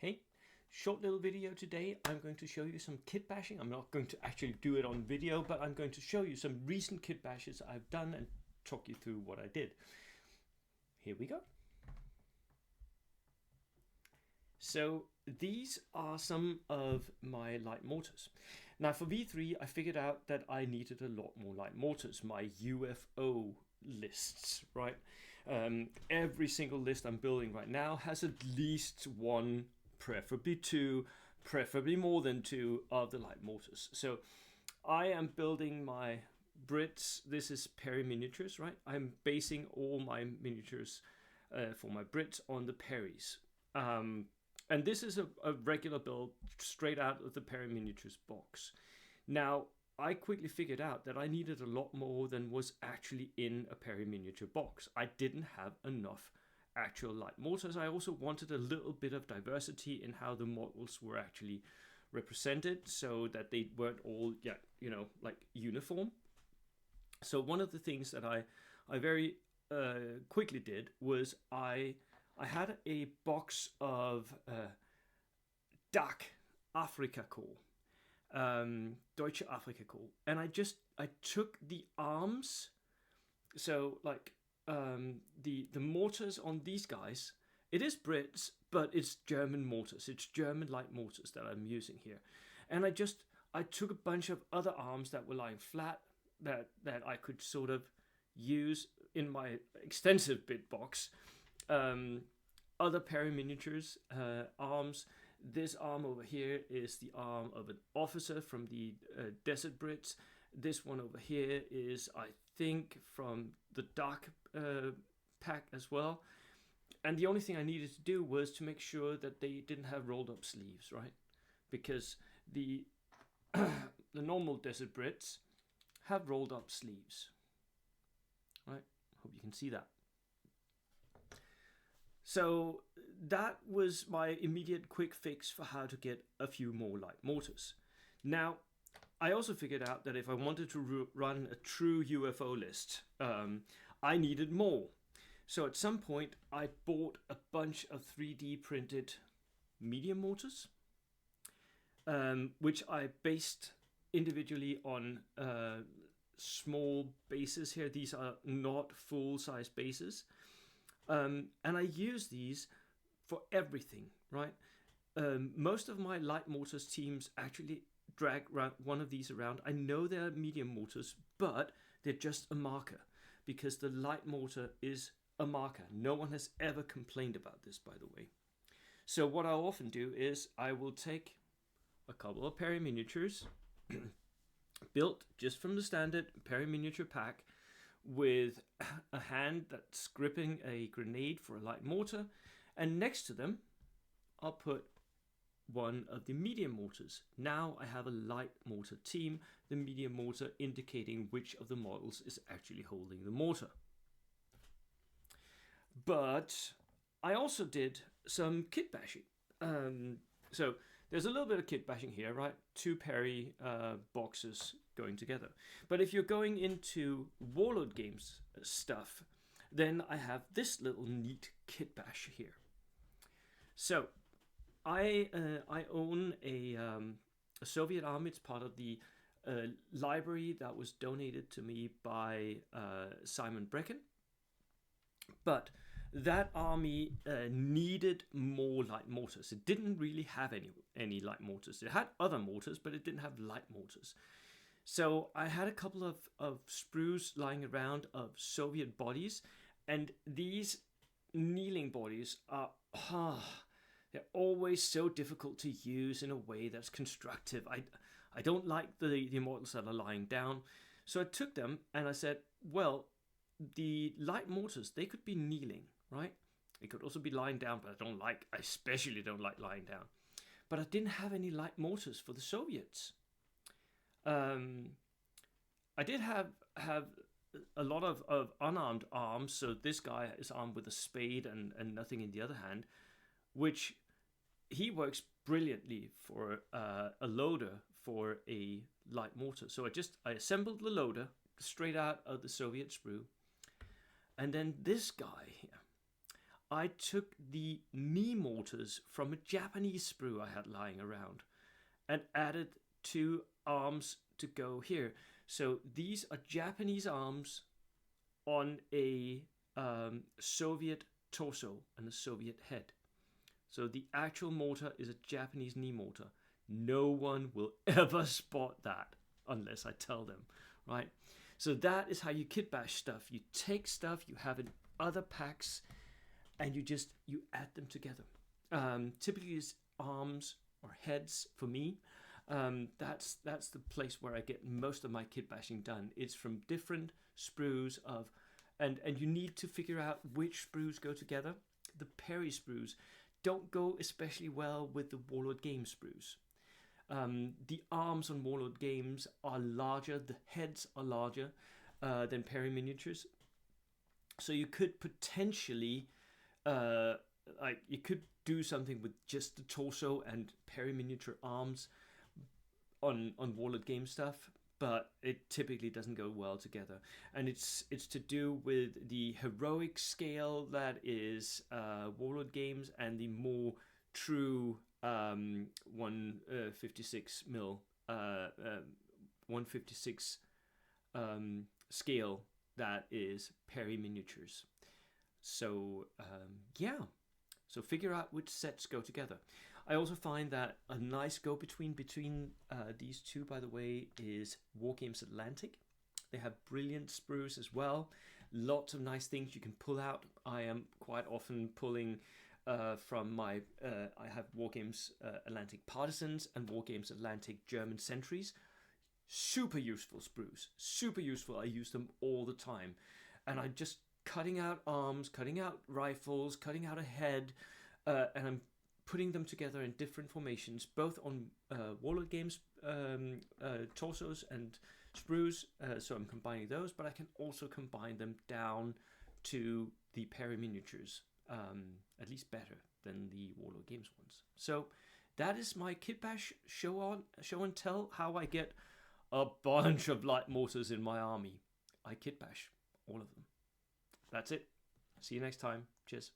Hey, short little video today. I'm going to show you some kit bashing. I'm not going to actually do it on video, but I'm going to show you some recent kit bashes I've done and talk you through what I did. Here we go. So these are some of my light mortars. Now for V3, I figured out that I needed a lot more light mortars, my UFO lists, right? Every single list I'm building right now has at least one, preferably two, preferably more than two of the light mortars. So I am building my Brits. This is Perry miniatures, right? I'm basing all my miniatures for my Brits on the Perrys. And this is a regular build straight out of the Perry Miniatures box. Now, I quickly figured out that I needed a lot more than was actually in a Perry Miniature box. I didn't have enough actual light mortars. I also wanted a little bit of diversity in how the models were actually represented so that they weren't all, like uniform. So one of the things that I very quickly did was I had a box of DAC Afrika Core, Deutsche Afrika Core, and I took the arms, so like the mortars on these guys. It is Brits, but it's German mortars. It's German light mortars that I'm using here, and I took a bunch of other arms that were lying flat that I could sort of use in my extensive bit box. Other Perry miniatures arms. This arm over here is the arm of an officer from the Desert Brits. This one over here is, I think, from the Dark pack as well. And the only thing I needed to do was to make sure that they didn't have rolled up sleeves, right? Because the the normal Desert Brits have rolled up sleeves, right? Hope you can see that. So that was my immediate quick fix for how to get a few more light mortars. Now, I also figured out that if I wanted to run a true UFO list, I needed more. So at some point, I bought a bunch of 3D printed medium mortars, which I based individually on small bases here. These are not full-size bases. And I use these for everything, right? Most of my light mortars teams actually drag one of these around. I know they're medium mortars, but they're just a marker because the light mortar is a marker. No one has ever complained about this, by the way. So what I'll often do is I will take a couple of Perry miniatures built just from the standard Perry miniature pack, with a hand that's gripping a grenade for a light mortar, and next to them I'll put one of the medium mortars. Now I have a light mortar team, the medium mortar indicating which of the models is actually holding the mortar. But I also did some kit bashing. So there's a little bit of kit bashing here, right? Two Perry boxes going together. But if you're going into Warlord Games stuff, then I have this little neat kit bash here. So I own a Soviet army. It's part of the library that was donated to me by Simon Brecken. But that army needed more light mortars. It didn't really have any light mortars. It had other mortars, but it didn't have light mortars. So I had a couple of sprues lying around of Soviet bodies, and these kneeling bodies are they're always so difficult to use in a way that's constructive. I don't like the models that are lying down. So I took them and I said, well, the light mortars, they could be kneeling, right? It could also be lying down, but I especially don't like lying down. But I didn't have any light mortars for the Soviets. I did have a lot of unarmed arms, so this guy is armed with a spade and nothing in the other hand, which he works brilliantly for a loader for a light mortar. So I assembled the loader straight out of the Soviet sprue. And then this guy here, I took the knee mortars from a Japanese sprue I had lying around and added 2 arms to go here. So these are Japanese arms on a Soviet torso and a Soviet head. So the actual mortar is a Japanese knee mortar. No one will ever spot that unless I tell them, right? So that is how you kit bash stuff. You take stuff you have in other packs and you add them together. Typically it's arms or heads for me. That's the place where I get most of my kit bashing done. It's from different sprues of, and you need to figure out which sprues go together. The Perry sprues don't go especially well with the Warlord Game sprues. The arms on Warlord Games are larger, the heads are larger than Perry miniatures. So you could potentially, you could do something with just the torso and Perry miniature arms on Warlord Game stuff, but it typically doesn't go well together. And it's to do with the heroic scale that is Warlord Games and the more true 156 mil 156 scale that is Perry miniatures. So yeah, so figure out which sets go together. I also find that a nice go between these two, by the way, is Wargames Atlantic. They have brilliant sprues as well. Lots of nice things you can pull out. I am quite often pulling from my, I have Wargames Atlantic Partisans and Wargames Atlantic German Sentries. Super useful sprues, super useful. I use them all the time. And I'm just cutting out arms, cutting out rifles, cutting out a head, and I'm putting them together in different formations, both on Warlord Games torsos and sprues. So I'm combining those, but I can also combine them down to the Perry miniatures, at least better than the Warlord Games ones. So that is my kit bash show and tell how I get a bunch of light mortars in my army. I kit bash all of them. That's it. See you next time. Cheers.